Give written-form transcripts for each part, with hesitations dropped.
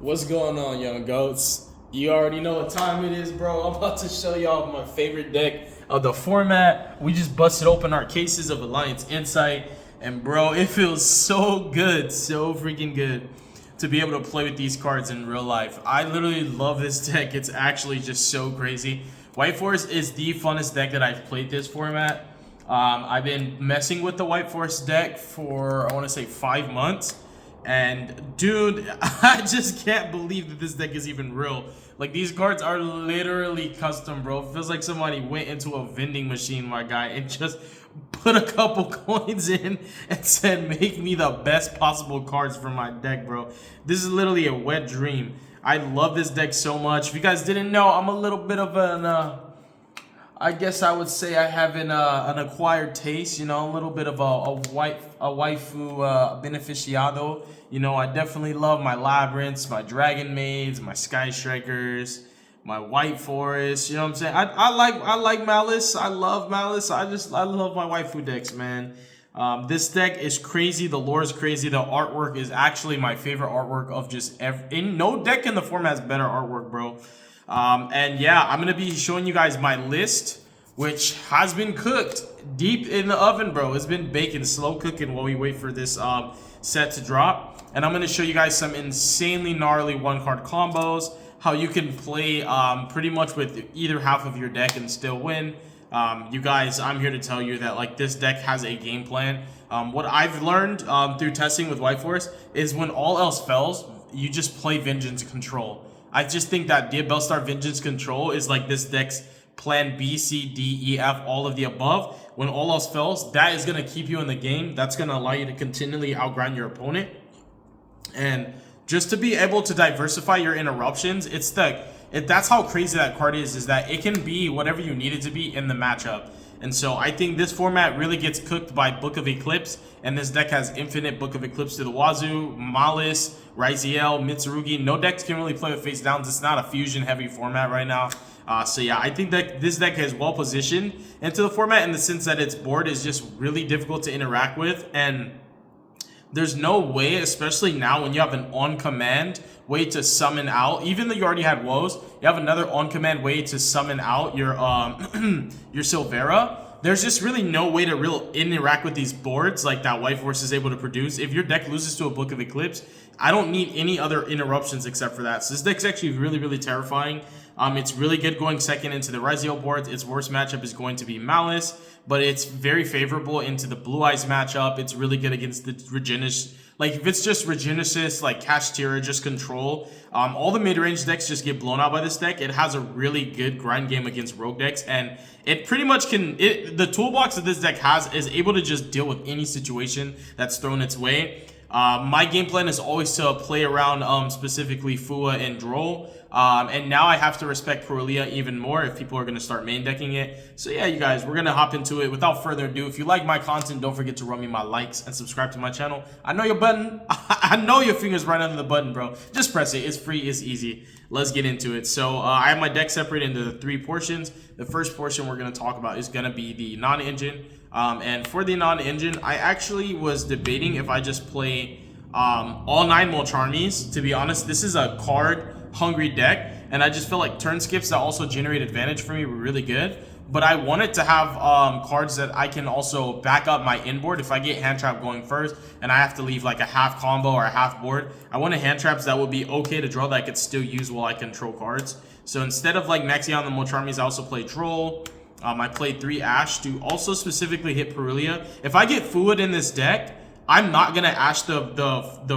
What's going on, young goats? You already know what time it is, bro. I'm about to show y'all my favorite deck of the format. We just busted open our cases of Alliance Insight, and bro, it feels so good, so freaking good to be able to play with these cards in real life. I literally love this deck. It's actually just so crazy. White Forest is the funnest deck that I've played this format. I've been messing with the White Forest deck for, I want to say, 5 months. And dude, I just can't believe that this deck is even real. Like, these cards are literally custom, bro. It feels like somebody went into a vending machine, my guy, and just put a couple coins in and said, make me the best possible cards for my deck, bro. This is literally a wet dream. I love this deck so much. If you guys didn't know, I'm a little bit of an I guess I would say I have an acquired taste, you know, a little bit of a waifu beneficiado. You know, I definitely love my labyrinths, my dragon maids, my sky strikers, my white forest. You know what I'm saying? I like Malice. I love Malice. I love my waifu decks, man. This deck is crazy. The lore is crazy. The artwork is actually my favorite artwork of just no deck in the format has better artwork, bro. And yeah, I'm gonna be showing you guys my list, which has been cooked deep in the oven, bro. It's been baking, slow cooking while we wait for this set to drop. And I'm gonna show you guys some insanely gnarly one-card combos, how you can play pretty much with either half of your deck and still win. You guys, I'm here to tell you that like this deck has a game plan. What I've learned through testing with White Force is when all else fails, you just play Vengeance Control. I just think that Bellstar Vengeance Control is like this deck's plan B, C, D, E, F, all of the above. When all else fails, that is going to keep you in the game. That's going to allow you to continually outgrind your opponent. And just to be able to diversify your interruptions, that's how crazy that card is that it can be whatever you need it to be in the matchup. And so I think this format really gets cooked by Book of Eclipse, and this deck has infinite Book of Eclipse to the wazoo, Malice, Raziel, Mitsurugi. No decks can really play with face downs. It's not a fusion heavy format right now. So yeah, I think that this deck is well positioned into the format in the sense that its board is just really difficult to interact with, and there's no way, especially now when you have an on-command way to summon out, even though you already had woes, you have another on-command way to summon out your your Silvera. There's just really no way to real interact with these boards like that White Force is able to produce. If your deck loses to a Book of Eclipse, I don't need any other interruptions except for that. So this deck's actually really, really terrifying. It's really good going second into the Raziel boards. Its worst matchup is going to be Malice, but it's very favorable into the Blue Eyes matchup. It's really good against the Regenis. Like, if it's just Regenesis, like Kashtira, just control, all the mid-range decks just get blown out by this deck. It has a really good grind game against rogue decks, and it pretty much the toolbox that this deck is able to just deal with any situation that's thrown its way. My game plan is always to play around specifically Fua and Droll. And now I have to respect Purulia even more if people are going to start main decking it. So yeah, you guys, we're going to hop into it. Without further ado, if you like my content, don't forget to run me my likes and subscribe to my channel. I know your button. I know your finger's right under the button, bro. Just press it. It's free. It's easy. Let's get into it. So I have my deck separated into 3 portions. The first portion we're going to talk about is going to be the non-engine. And for the non-engine, I actually was debating if I just play all 9 Molcharmies. To be honest, this is a card hungry deck, and I just feel like turn skips that also generate advantage for me were really good. But I wanted to have cards that I can also back up my inboard if I get hand trap going first and I have to leave like a half combo or a half board. I wanted hand traps that would be okay to draw that I could still use while I control cards. So instead of like maxing out the Molcharmies, I also play Troll. I played 3 Ash to also specifically hit Purulia. If I get Fua in this deck, I'm not going to Ash the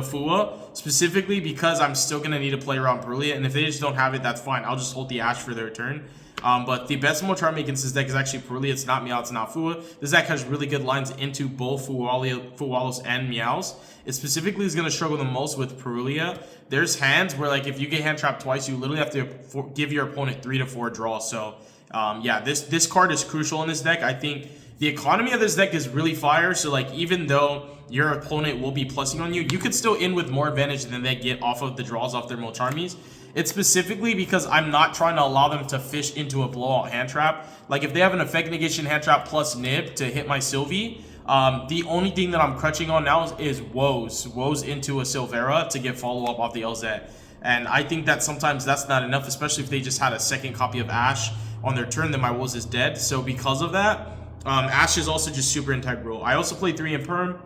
Fua, specifically because I'm still going to need to play around Purulia, and if they just don't have it, that's fine. I'll just hold the Ash for their turn. But the best Molcharmy against this deck is actually Purulia. It's not Meow, it's not Fua. This deck has really good lines into both Fuwalos and Meows. It specifically is going to struggle the most with Purulia. There's hands where, like, if you get hand trapped twice, you literally have to give your opponent 3 to 4 draws. So yeah, this card is crucial in this deck. I think the economy of this deck is really fire. So like, even though your opponent will be plussing on you, you could still end with more advantage than they get off of the draws off their Molcharmies. It's specifically because I'm not trying to allow them to fish into a blowout hand trap. Like, if they have an effect negation hand trap plus nib to hit my Sylvie, The only thing that I'm crutching on now is woes into a Silvera to get follow-up off the LZ. And I think that sometimes that's not enough, especially if they just had a second copy of Ash on their turn, then my woes is dead. So because of that, Ash is also just super integral. I also play 3 in Perm.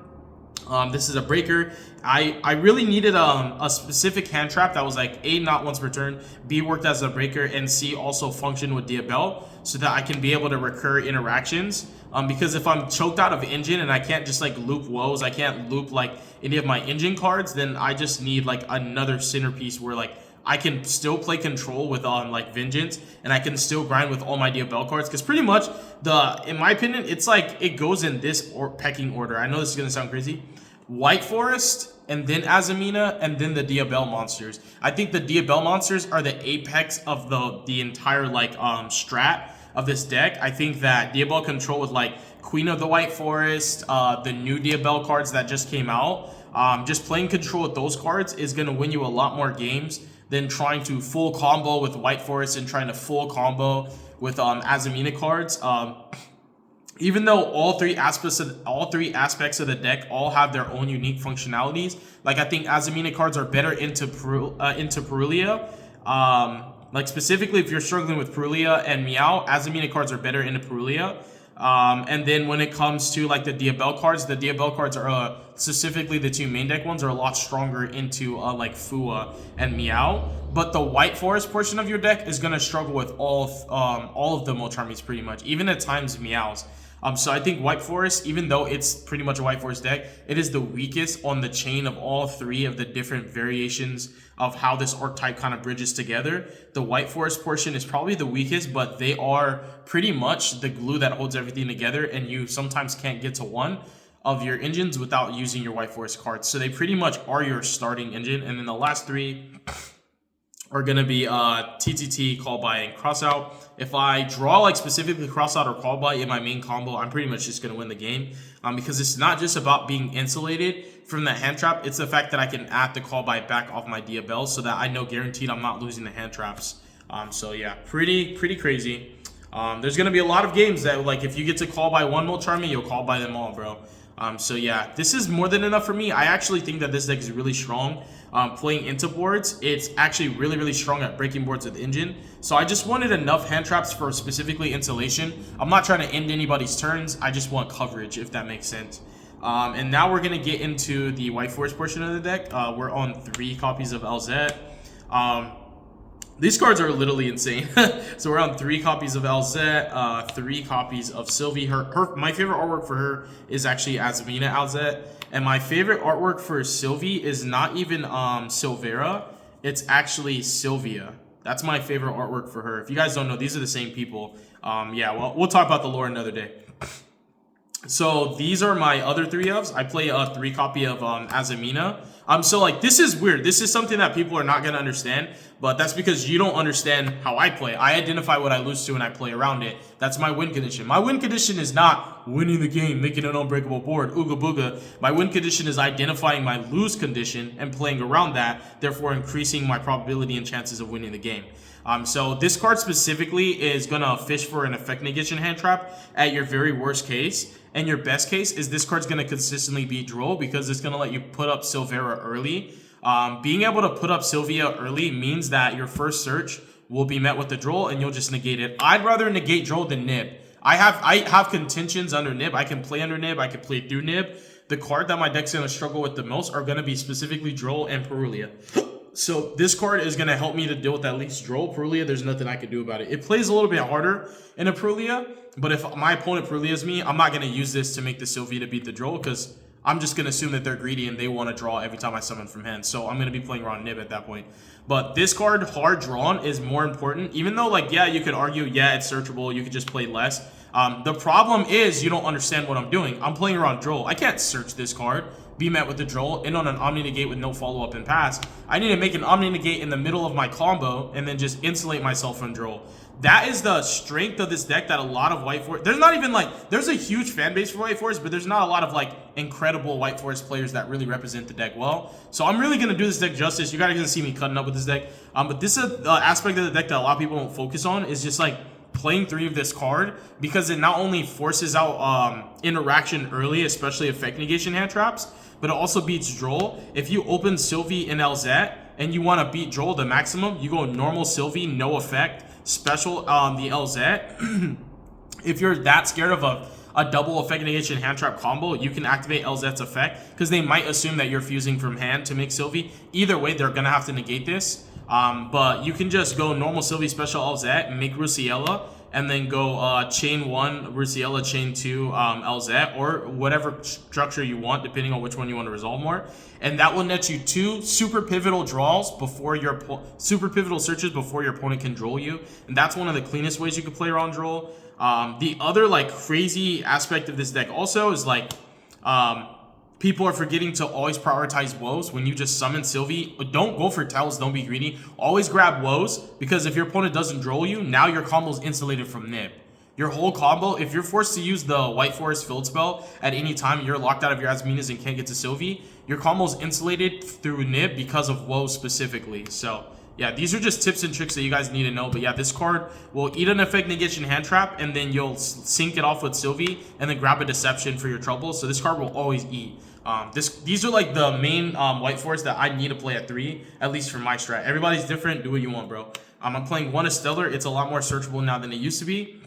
This is a breaker. I really needed a specific hand trap that was like A, not once per turn, B, worked as a breaker, and C, also function with Diabel, so that I can be able to recur interactions. Because if I'm choked out of engine and I can't just like loop woes, I can't loop like any of my engine cards, then I just need like another centerpiece where like I can still play control with like Vengeance, and I can still grind with all my Diabel cards. Because pretty much in my opinion, it's like it goes in this pecking order. I know this is gonna sound crazy. White Forest, and then Azamina, and then the Diabel monsters. I think the Diabel monsters are the apex of the entire like strat of this deck. I think that Diabel control with like Queen of the White Forest, the new Diabel cards that just came out, just playing control with those cards is going to win you a lot more games than trying to full combo with White Forest and trying to full combo with Azamina cards. Even though all three aspects of the deck all have their own unique functionalities, like I think Azamina cards are better into Perulia. Like specifically if you're struggling with Perulia and Meow, Azamina cards are better into Perulia. And then when it comes to like the Diabel cards are specifically the 2 main deck ones are a lot stronger into like Fua and Meow. But the White Forest portion of your deck is gonna struggle with all of the Moltres pretty much, even at times Meows. So I think White Forest, even though it's pretty much a White Forest deck, it is the weakest on the chain of all 3 of the different variations of how this archetype kind of bridges together. The White Forest portion is probably the weakest, but they are pretty much the glue that holds everything together, and you sometimes can't get to one of your engines without using your White Forest cards. So they pretty much are your starting engine, and then the last 3 are going to be TTT, Call By, and Crossout. If I draw like specifically Crossout or Call By in my main combo, I'm pretty much just going to win the game, because it's not just about being insulated from that hand trap. It's the fact that I can add the Call By back off my Diabel so that I know guaranteed I'm not losing the hand traps. So yeah, pretty crazy. There's going to be a lot of games that like if you get to Call By one Moltres, you'll Call By them all, bro. So yeah, this is more than enough for me. I actually think that this deck is really strong. Playing into boards, it's actually really strong at breaking boards with engine. So I just wanted enough hand traps for specifically insulation. I'm not trying to end anybody's turns. I just want coverage, if that makes sense. And now we're gonna get into the White Forest portion of the deck. We're on 3 copies of LZ. These cards are literally insane. So we're on 3 copies of LZ, 3 copies of Sylvie. My favorite artwork for her is actually Azamina LZ. And my favorite artwork for Sylvie is not even Silvera. It's actually Sylvia. That's my favorite artwork for her. If you guys don't know, these are the same people. Yeah, well, we'll talk about the lore another day. So these are my other 3 ofs. I play a 3 copy of Azamina. So like this is weird. This is something that people are not gonna understand, but that's because you don't understand how I play. I identify what I lose to and I play around it. That's my win condition. My win condition is not winning the game, making an unbreakable board, ooga booga. My win condition is identifying my lose condition and playing around that, therefore increasing my probability and chances of winning the game. So this card specifically is gonna fish for an effect negation hand trap at your very worst case. And your best case is this card's going to consistently beat Droll because it's going to let you put up Silvera early. Being able to put up Sylvia early means that your first search will be met with the Droll and you'll just negate it. I'd rather negate Droll than Nib. I have contentions under Nib. I can play under Nib. I can play through Nib. The card that my deck's going to struggle with the most are going to be specifically Droll and Perulia. So this card is going to help me to deal with at least Droll. Perulia, there's nothing I can do about it. It plays a little bit harder in a Perulia, but if my opponent Perulia's me, I'm not going to use this to make the Sylvia to beat the Droll because I'm just going to assume that they're greedy and they want to draw every time I summon from hand. So I'm going to be playing around Nib at that point. But this card, Hard Drawn, is more important. Even though, like, yeah, you could argue, yeah, it's searchable. You could just play less. The problem is you don't understand what I'm doing. I'm playing around Droll. I can't search this card, be met with the Droll, and on an Omni Negate with no follow-up and pass. I need to make an Omni Negate in the middle of my combo and then just insulate myself from Droll. That is the strength of this deck that a lot of White Forest... There's not even, like... There's a huge fan base for White Forest, but there's not a lot of, like, incredible White Forest players that really represent the deck well. So I'm really going to do this deck justice. You guys are going to see me cutting up with this deck. But this is the aspect of the deck that a lot of people don't focus on is just, like, playing 3 of this card because it not only forces out interaction early, especially effect negation hand traps, but it also beats Droll. If you open Sylvie in LZ and you want to beat Droll the maximum, you go normal Sylvie, no effect, special the LZ. If you're that scared of a double effect negation hand trap combo, you can activate LZ's effect because they might assume that you're fusing from hand to make Sylvie. Either way, they're gonna have to negate this. But you can just go normal Sylvie special LZ, make Rusiella, and then go chain 1 Rusiella, chain 2 LZ, or whatever structure you want, depending on which one you want to resolve more. And that will net you 2 super pivotal draws before your super pivotal searches before your opponent can droll you. And that's one of the cleanest ways you can play around droll. The other like crazy aspect of this deck also is like people are forgetting to always prioritize woes when you just summon Sylvie. Don't go for tells, don't be greedy. Always grab woes, because if your opponent doesn't droll you, now your combo is insulated from nib. Your whole combo, if you're forced to use the White Forest field spell at any time, you're locked out of your Azaminas and can't get to Sylvie, your combo is insulated through nib because of woes specifically. So yeah, these are just tips and tricks that you guys need to know. But yeah, this card will eat an effect negation hand trap, and then you'll sync it off with Sylvie, and then grab a deception for your trouble. So this card will always eat. These are like the main White Forest that I need to play at 3, at least for my strat. Everybody's different. Do what you want, bro. I'm playing 1 Stellar. It's a lot more searchable now than it used to be.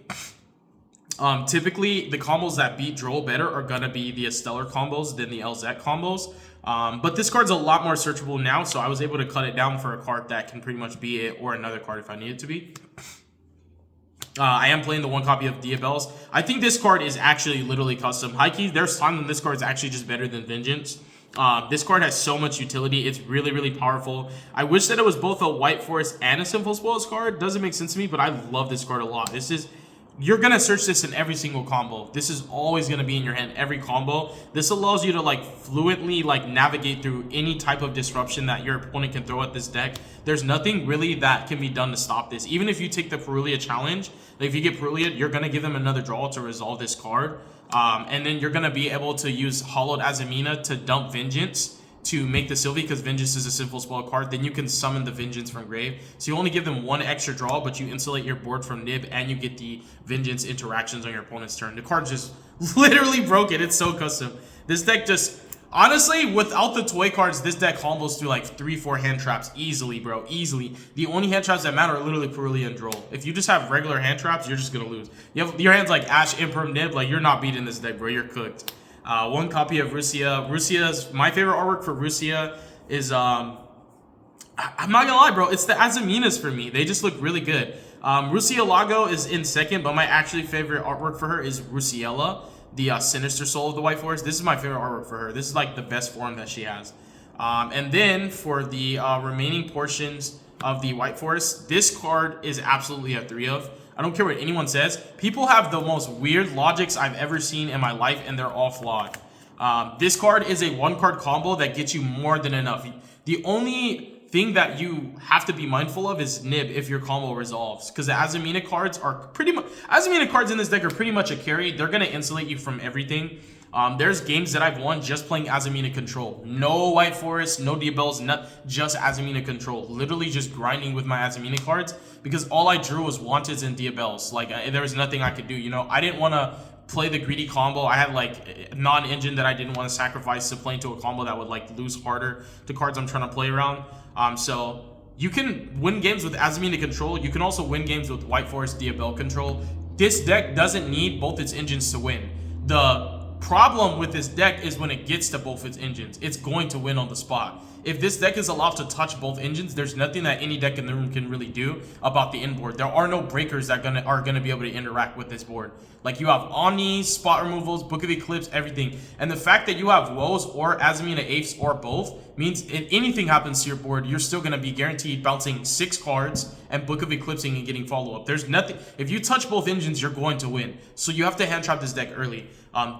Typically, the combos that beat Droll better are gonna be the Stellar combos than the LZ combos. But this card's a lot more searchable now, so I was able to cut it down for a card that can pretty much be it, or another card if I need it to be. I am playing the 1 copy of Diabells. I think this card is actually literally custom. High-key, there's times when this card is actually just better than Vengeance. This card has so much utility. It's really, really powerful. I wish that it was both a White Forest and a Sinful Spoils card. Doesn't make sense to me, but I love this card a lot. You're gonna search this in every single combo. This is always gonna be in your hand every combo. This allows you to like fluently like navigate through any type of disruption that your opponent can throw at this deck. There's nothing really that can be done to stop this. Even if you take the Perulia challenge, like if you get Perulia, you're gonna give them another draw to resolve this card. And then you're gonna be able to use Hollowed Azamina to dump Vengeance to make the Sylvie, because Vengeance is a Sinful Spell card. Then you can summon the Vengeance from grave. So you only give them 1 extra draw, but you insulate your board from nib, and you get the Vengeance interactions on your opponent's turn. The card just literally broke it. It's so custom. This deck just, honestly, without the toy cards, this deck combos through like 3-4 hand traps easily, bro. Easily. The only hand traps that matter are literally Perulia and Droll. If you just have regular hand traps, you're just gonna lose. You have your hands like Ash, Imperm, Nib, like you're not beating this deck, bro. You're cooked. 1 copy of Rusia. Rusia's, my favorite artwork for Rusia is, I'm not gonna lie, bro, it's the Azaminas for me. They just look really good. Rusia Lago is in second, but my actually favorite artwork for her is Rusiella, the Sinister Soul of the White Forest. This is my favorite artwork for her. This is like the best form that she has. And then for the remaining portions of the White Forest, this card is absolutely a 3 of. I don't care what anyone says. People have the most weird logics I've ever seen in my life, and they're all flawed. This card is a 1-card combo that gets you more than enough. The only thing that you have to be mindful of is nib if your combo resolves, because the Azamina cards are pretty much, Azamina cards in this deck are pretty much a carry. They're gonna insulate you from everything. There's games that I've won just playing Azamina control. No White Forest, no Diabells, just Azamina control. Literally just grinding with my Azamina cards, because all I drew was Wanteds and Diabells. Like, there was nothing I could do, you know? I didn't want to play the greedy combo. I had like non-engine that I didn't want to sacrifice to play into a combo that would like lose harder to cards I'm trying to play around. So you can win games with Azamina control. You can also win games with White Forest Diabell control. This deck doesn't need both its engines to win. The problem with this deck is when it gets to both its engines, it's going to win on the spot. If this deck is allowed to touch both engines, there's nothing that any deck in the room can really do about the inboard. There are no breakers that are gonna be able to interact with this board. Like, you have Omnis, spot removals, Book of Eclipse, everything. And the fact that you have Woes or Azamina Apes or both means if anything happens to your board, you're still gonna be guaranteed bouncing 6 cards and Book of Eclipsing and getting follow-up. There's nothing, if you touch both engines, you're going to win. So you have to hand trap this deck early.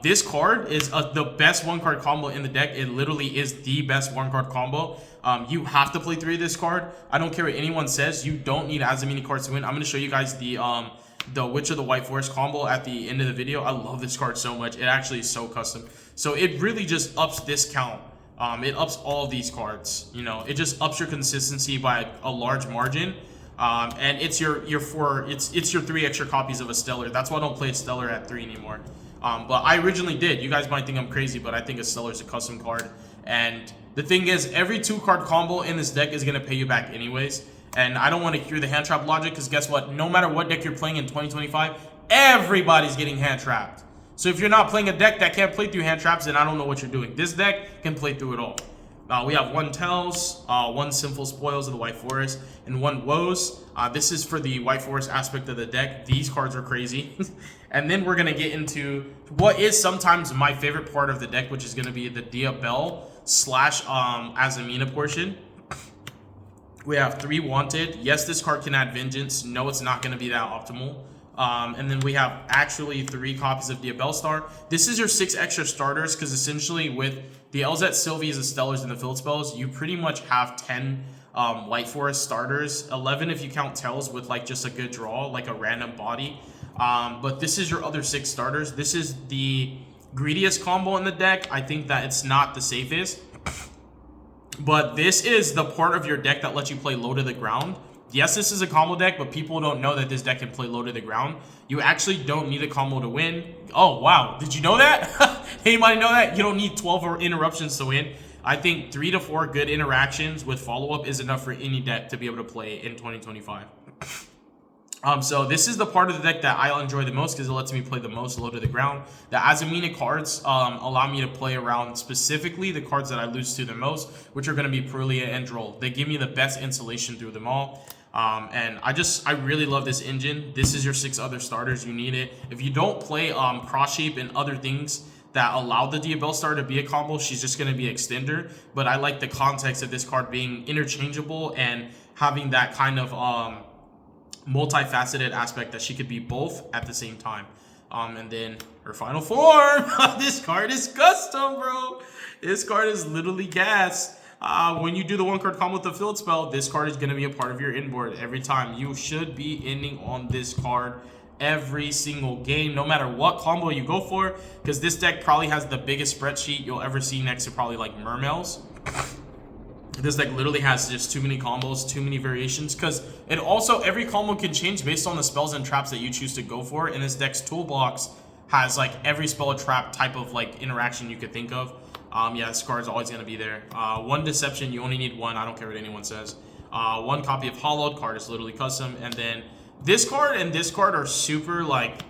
This card is the best 1-card combo in the deck. It literally is the best 1-card combo. You have to play 3 of this card. I don't care what anyone says. You don't need Azamina cards to win. I'm going to show you guys the Witch of the White Forest combo at the end of the video. I love this card so much. It actually is so custom. So it really just ups this count. It ups all of these cards. You know, it just ups your consistency by a large margin. And it's your 3 extra copies of a Stellar. That's why I don't play a Stellar at 3 anymore. But I originally did. You guys might think I'm crazy, but I think a Stellar is a custom card. And the thing is, every 2-card combo in this deck is going to pay you back anyways. And I don't want to hear the hand trap logic, because guess what? No matter what deck you're playing in 2025, everybody's getting hand trapped. So if you're not playing a deck that can't play through hand traps, then I don't know what you're doing. This deck can play through it all. We have 1 Tells, 1 Sinful Spoils of the White Forest, and 1 Woes. This is for the White Forest aspect of the deck. These cards are crazy. And then we're going to get into what is sometimes my favorite part of the deck, which is going to be the Diabell / Azamina portion. We have 3 Wanted. Yes, this card can add Vengeance. No, it's not going to be that optimal. And then we have actually 3 copies of Diabell Star. This is your 6 extra starters, because essentially with the LZ Sylvias, the Stellars, and the Field Spells, you pretty much have 10 White Forest starters. 11 if you count Tells with like just a good draw, like a random body. But this is your other 6 starters. This is the greediest combo in the deck. I think that it's not the safest. But this is the part of your deck that lets you play low to the ground. Yes, this is a combo deck, but people don't know that this deck can play low to the ground. You actually don't need a combo to win. Oh, wow. Did you know that? Anybody know that? You don't need 12 interruptions to win. I think 3 to 4 good interactions with follow-up is enough for any deck to be able to play in 2025. So this is the part of the deck that I enjoy the most, because it lets me play the most low to the ground. The Azamina cards allow me to play around specifically the cards that I lose to the most, which are going to be Purlia and Droll. They give me the best insulation through them all. And I really love this engine. This is your 6 other starters. You need it. If you don't play Cross Shape and other things that allow the Diabell Star to be a combo, she's just going to be extender. But I like the context of this card being interchangeable and having that kind of multifaceted aspect that she could be both at the same time. And then her final form. This card is custom, bro. This card is literally gas. When you do the 1-card combo with the Field Spell, this card is going to be a part of your inboard every time. You should be ending on this card every single game, no matter what combo you go for, because this deck probably has the biggest spreadsheet you'll ever see next to probably like Mermails. This deck literally has just too many combos, too many variations, because it also, every combo can change based on the spells and traps that you choose to go for, and this deck's toolbox has like every spell or trap type of like interaction you could think of. Yeah, this card's always going to be there. 1 Deception, you only need 1. I don't care what anyone says. 1 copy of Hollowed, card is literally custom. And then this card and this card are super like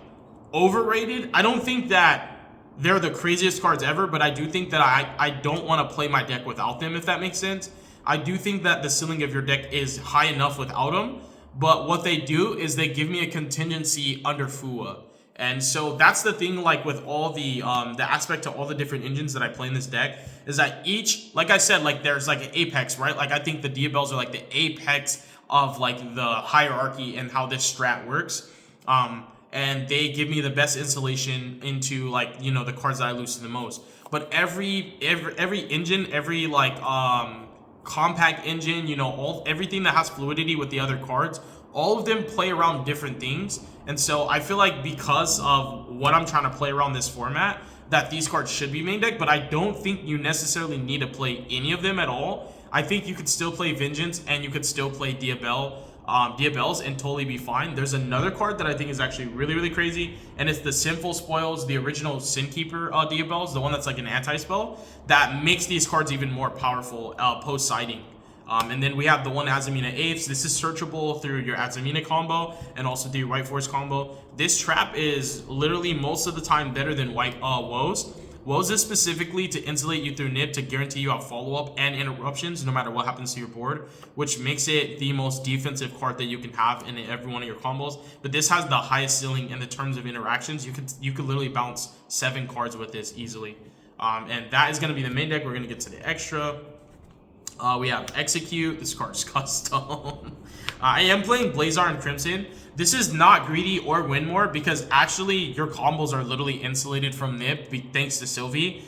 overrated. I don't think that they're the craziest cards ever, but I do think that I don't want to play my deck without them, if that makes sense. I do think that the ceiling of your deck is high enough without them, but what they do is they give me a contingency under Fua. And so that's the thing, like with all the aspect to all the different engines that I play in this deck, is that each, like I said, like there's like an apex, right? Like I think the Diabells are like the apex of like the hierarchy and how this strat works. And they give me the best insulation into like, you know, the cards that I lose to the most. But every engine, every like compact engine, you know, everything that has fluidity with the other cards, all of them play around different things. And so I feel like because of what I'm trying to play around this format, that these cards should be main deck, but I don't think you necessarily need to play any of them at all. I think you could still play Vengeance and you could still play Diabells and totally be fine. There's another card that I think is actually really, really crazy, and it's the Sinful Spoils, the original Sinkeeper Diabells, the one that's like an anti-spell, that makes these cards even more powerful post-siding. And then we have the 1 Azamina Apes. This is searchable through your Azamina combo and also through your White Forest combo. This trap is literally most of the time better than White Woes. Woes is specifically to insulate you through Nip to guarantee you have follow-up and interruptions no matter what happens to your board, which makes it the most defensive card that you can have in every one of your combos. But this has the highest ceiling in the terms of interactions. You could literally bounce 7 cards with this easily. And that is going to be the main deck. We're going to get to the extra. We have Execute. This card's custom. I am playing Blazar and Crimson. This is not greedy or win more because actually your combos are literally insulated from Nip thanks to Sylvie.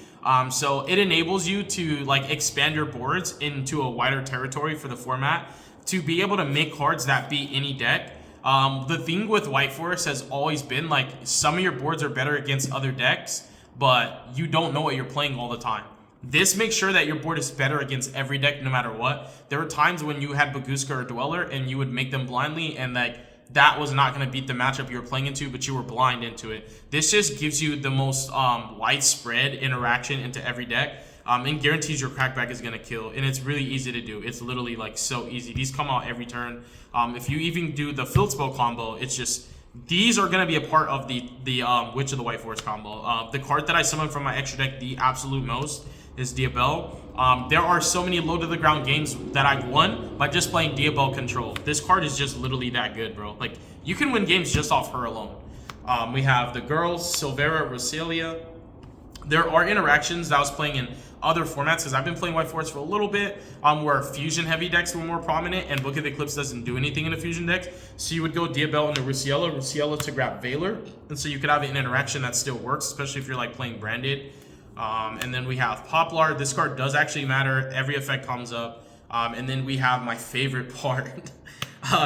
So it enables you to like expand your boards into a wider territory for the format to be able to make cards that beat any deck. The thing with White Forest has always been like some of your boards are better against other decks, but you don't know what you're playing all the time. This makes sure that your board is better against every deck no matter what. There were times when you had Baguska or Dweller and you would make them blindly, and like that was not going to beat the matchup you were playing into, but you were blind into it. This just gives you the most widespread interaction into every deck, and guarantees your crackback is going to kill. And it's really easy to do. It's literally like so easy. These come out every turn. If you even do the field spell combo, it's just these are going to be a part of the Witch of the White Forest combo. The card that I summon from my extra deck the absolute most is Diabel. There are so many low to the ground games that I've won by just playing Diabel control. This card is just literally that good, bro. Like, you can win games just off her alone. We have the girls, Silvera, Roselia. There are interactions that I was playing in other formats, because I've been playing White Forest for a little bit, where fusion heavy decks were more prominent, and Book of Eclipse doesn't do anything in a fusion deck. So you would go Diabel into Roselia to grab Valor, and so you could have an interaction that still works, especially if you're like playing branded. And then we have Poplar. This card does actually matter. Every effect comes up. And then we have my favorite part,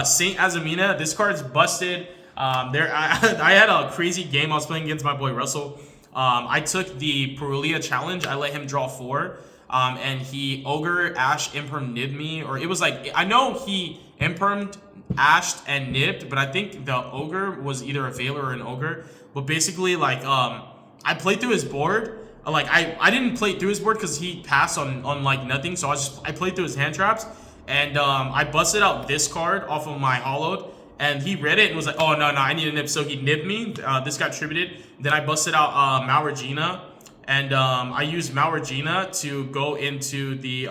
Saint Azamina. This card's busted. I had a crazy game I was playing against my boy Russell. I took the Perulia challenge. I let him draw 4. And he Ogre, Ash, Imperm, Nibbed me. Or it was like, I know he Impermed, Ashed, and Nibbed, but I think the Ogre was either a Valor or an Ogre. But basically, like, I played through his board. Like, I didn't play through his board because he passed on like nothing. So I played through his hand traps. And I busted out this card off of my hollowed. And he read it and was like, oh, no, I need a nib. So he nibbed me. This got tributed. Then I busted out Malregina. And I used Malregina to go into the,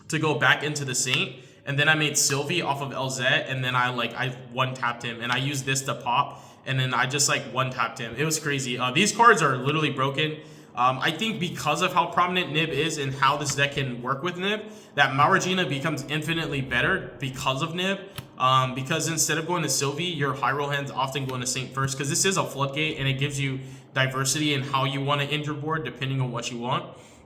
to go back into the Saint. And then I made Sylvie off of LZ. And then I one-tapped him. And I used this to pop. And then I just like one-tapped him. It was crazy. These cards are literally broken. I think because of how prominent Nib is and how this deck can work with Nib, that Malregina becomes infinitely better because of Nib. Because instead of going to Sylvie, your high roll hands often going to Saint first, because this is a floodgate and it gives you diversity in how you want to end your board depending on what you want.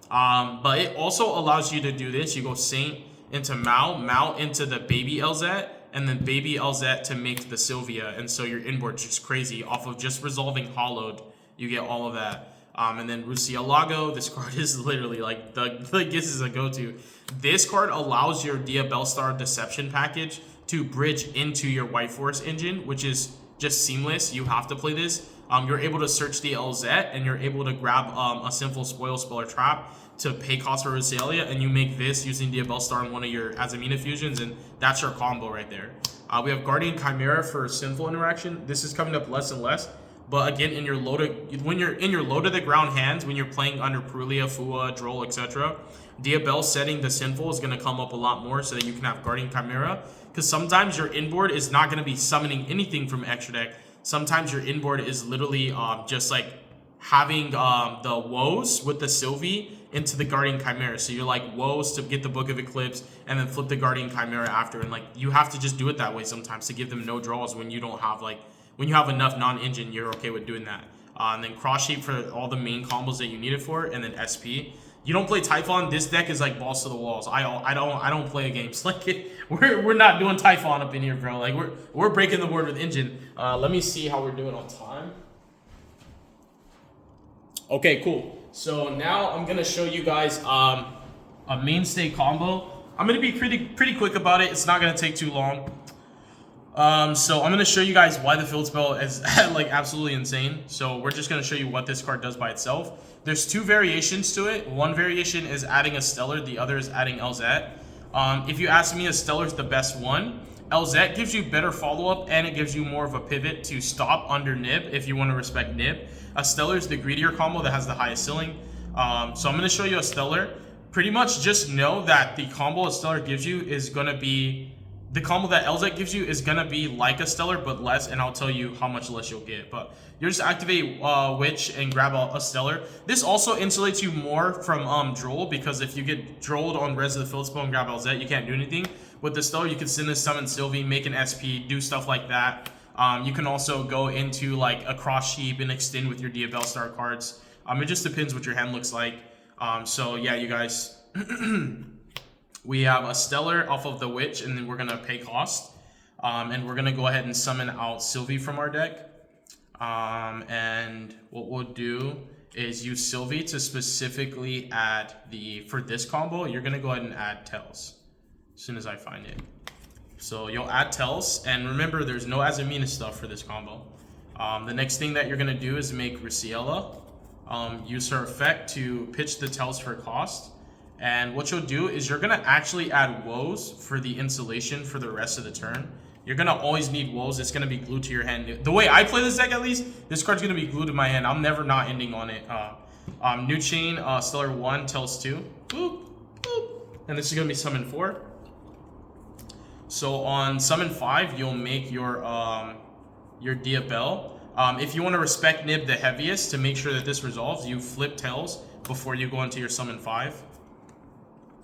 But it also allows you to do this. You go Saint into Mal into the baby LZ, and then baby LZ to make the Sylvia. And so your inboard's just crazy. Off of just resolving Hollowed, you get all of that. And then Lago, this card is literally like, this is a go-to. This card allows your Diabellstar Deception package to bridge into your White Forest engine, which is just seamless. You have to play this. You're able to search the LZ, and you're able to grab a Sinful Spoil Spell or Trap to pay cost for Roselia, and you make this using Diabellstar in one of your Azamina fusions, and that's your combo right there. We have Guardian Chimera for Sinful interaction. This is coming up less and less. But again, when you're in your low to the ground hands, when you're playing under Perulia, Fua, Droll, etc., Diabell setting the Sinful is going to come up a lot more so that you can have Guardian Chimera. Because sometimes your inboard is not going to be summoning anything from extra deck. Sometimes your inboard is literally just like having the Woes with the Sylvie into the Guardian Chimera. So you're like Woes to get the Book of Eclipse and then flip the Guardian Chimera after. And like you have to just do it that way sometimes to give them no draws when you don't have like, when you have enough non-engine, you're okay with doing that. And then Cross Shape for all the main combos that you need it for, and then SP. You don't play Typhon. This deck is like balls to the walls. I don't play games like it. We're not doing Typhon up in here, bro. Like we're breaking the board with engine. Let me see how we're doing on time. Okay, cool. So now I'm gonna show you guys a mainstay combo. I'm gonna be pretty quick about it. It's not gonna take too long. So I'm gonna show you guys why the field spell is like absolutely insane. So we're just gonna show you what this card does by itself. There's two variations to it. One variation is adding a Stellar, the other is adding LZ. If you ask me, a Stellar is the best one. LZ gives you better follow-up, and it gives you more of a pivot to stop under Nib if you want to respect Nib. A Stellar is the greedier combo that has the highest ceiling. So I'm gonna show you a Stellar. Pretty much just know that the combo a Stellar gives you is gonna be the combo that LZ gives you is gonna be like a Stellar, but less, and I'll tell you how much less you'll get. But you just activate Witch and grab a Stellar. This also insulates you more from Droll, because if you get Drolled on Res of the Field Spell and grab LZ, you can't do anything. With the Stellar, you can send this summon Sylvie, make an SP, do stuff like that. You can also go into like a Cross Sheep and extend with your Diabellstar cards. It just depends what your hand looks like. So yeah, you guys. We have a Stellar off of the Witch, and then we're going to pay cost. And we're going to go ahead and summon out Sylvie from our deck. And what we'll do is use Sylvie to specifically add for this combo, you're gonna go ahead and add Tells as soon as I find it. So you'll add Tells, and remember there's no Azamina stuff for this combo. The next thing that you're gonna do is make Rusiella. Use her effect to pitch the Tells for cost. And what you'll do is you're gonna actually add Woes for the insulation for the rest of the turn. You're gonna always need Woes. It's gonna be glued to your hand. The way I play this deck, at least, this card's gonna be glued to my hand. I'm never not ending on it. New Chain, Stellar 1, Tells 2. Boop, boop. And this is gonna be Summon 4. So on Summon 5, you'll make your Diabell. If you want to respect Nib the heaviest to make sure that this resolves, you flip Tells before you go into your Summon 5.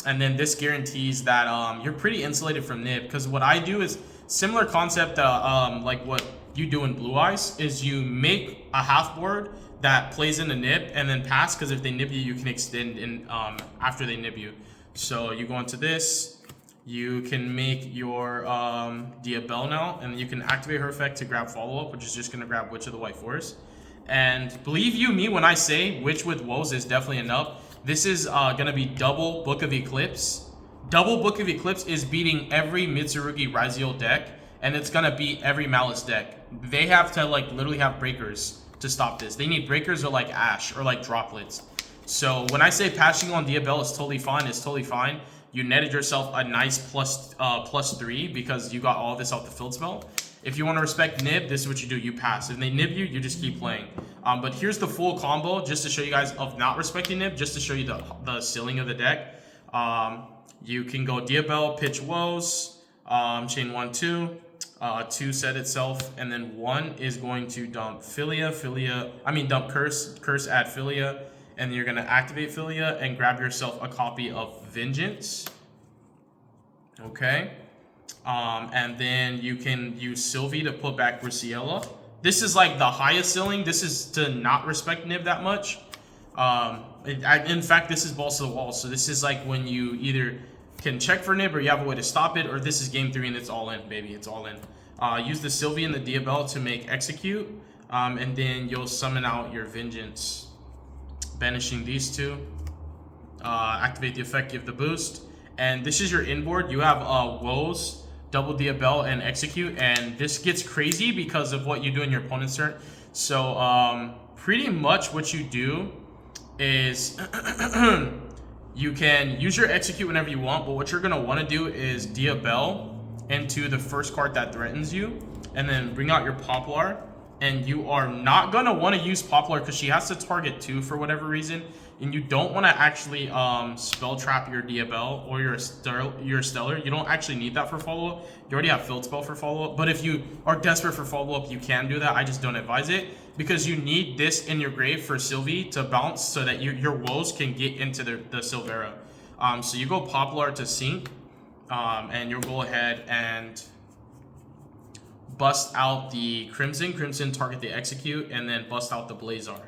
And then this guarantees that you're pretty insulated from Nib, because what I do is similar concept like what you do in Blue Eyes, is you make a half board that plays into Nib and then pass, because if they nib you, you can extend in after they nib you. So you go into this, you can make your Diabell now, and you can activate her effect to grab follow-up, which is just going to grab Witch of the White Forest. And believe you me when I say Witch with Woes is definitely enough. This is going to be double Book of Eclipse. Double Book of Eclipse is beating every Mitsurugi Raziel deck, and it's going to beat every Malice deck. They have to like literally have breakers to stop this. They need breakers or like Ash or like droplets. So when I say passing on Diabell is totally fine, it's totally fine. You netted yourself a nice +3 because you got all this off the field spell. If you want to respect Nib, this is what you do. You pass. If they nib you, you just keep playing. But here's the full combo just to show you guys of not respecting Nib, just to show you the ceiling of the deck. You can go Diabell, pitch Woes, chain 1, 2. 2 set itself, and then 1 is going to dump dump Curse, add Philia, and then you're going to activate Philia and grab yourself a copy of Vengeance. Okay. And then you can use Sylvie to put back Rusiella. This is like the highest ceiling. This is to not respect Nib that much. In fact, this is balls to the wall. So this is like when you either can check for Nib or you have a way to stop it, or this is game 3 and it's all in, baby. It's all in. Use the Sylvie and the Diabell to make Execute, and then you'll summon out your Vengeance. Banishing these two. Activate the effect, give the boost. And this is your inboard. You have Woes, double Diabell, and Execute, and this gets crazy because of what you do in your opponent's turn. So pretty much what you do is you can use your Execute whenever you want, but what you're going to want to do is Diabell into the first card that threatens you, and then bring out your Poplar. And you are not going to want to use Poplar because she has to target 2 for whatever reason, and you don't want to actually spell trap your Diabell or your Stellar. You don't actually need that for follow-up. You already have Field Spell for follow-up, but if you are desperate for follow-up, you can do that. I just don't advise it because you need this in your grave for Sylvie to bounce so that your Woes can get into the Silvera. So you go Poplar to sync, and you'll go ahead and bust out the Crimson, target the Execute, and then bust out the Blazar.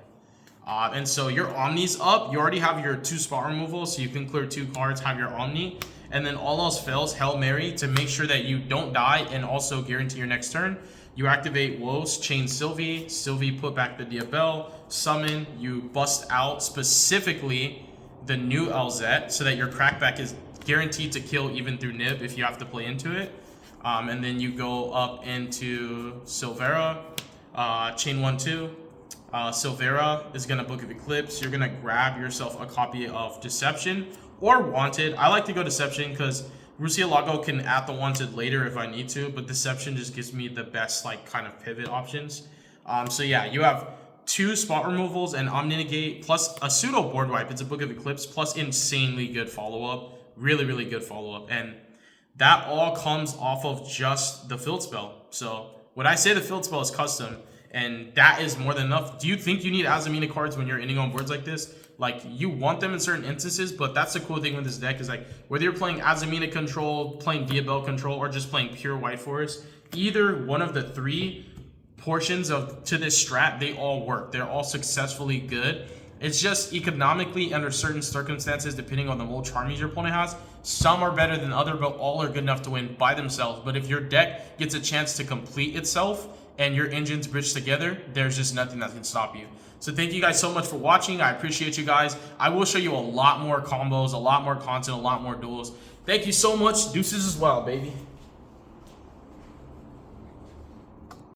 And so your Omni's up. You already have your 2 spot removal, so you can clear 2 cards, have your Omni, and then all else fails, Hail Mary, to make sure that you don't die and also guarantee your next turn. You activate Woes, chain Sylvie, put back the Diabell, summon, you bust out specifically the new LZ so that your Crackback is guaranteed to kill even through Nib if you have to play into it. And then you go up into Silvera, chain 1, 2. Silvera is going to Book of Eclipse. You're going to grab yourself a copy of Deception or Wanted. I like to go Deception because Rusielago can add the Wanted later if I need to, but Deception just gives me the best like kind of pivot options. So yeah, you have 2 spot removals and Omni Negate plus a pseudo board wipe. It's a Book of Eclipse plus insanely good follow-up. Really, really good follow-up. And that all comes off of just the field spell. So when I say the field spell is custom, and that is more than enough. Do you think you need Azamina cards when you're ending on boards like this? Like, you want them in certain instances, but that's the cool thing with this deck is like, whether you're playing Azamina control, playing Diabell control, or just playing pure White Forest, either one of the 3 portions to this strat, they all work. They're all successfully good. It's just economically under certain circumstances, depending on the mold charmies your opponent has, some are better than other, but all are good enough to win by themselves. But if your deck gets a chance to complete itself and your engines bridge together, there's just nothing that can stop you. So thank you guys so much for watching. I appreciate you guys. I will show you a lot more combos, a lot more content, a lot more duels. Thank you so much. Deuces as well, baby.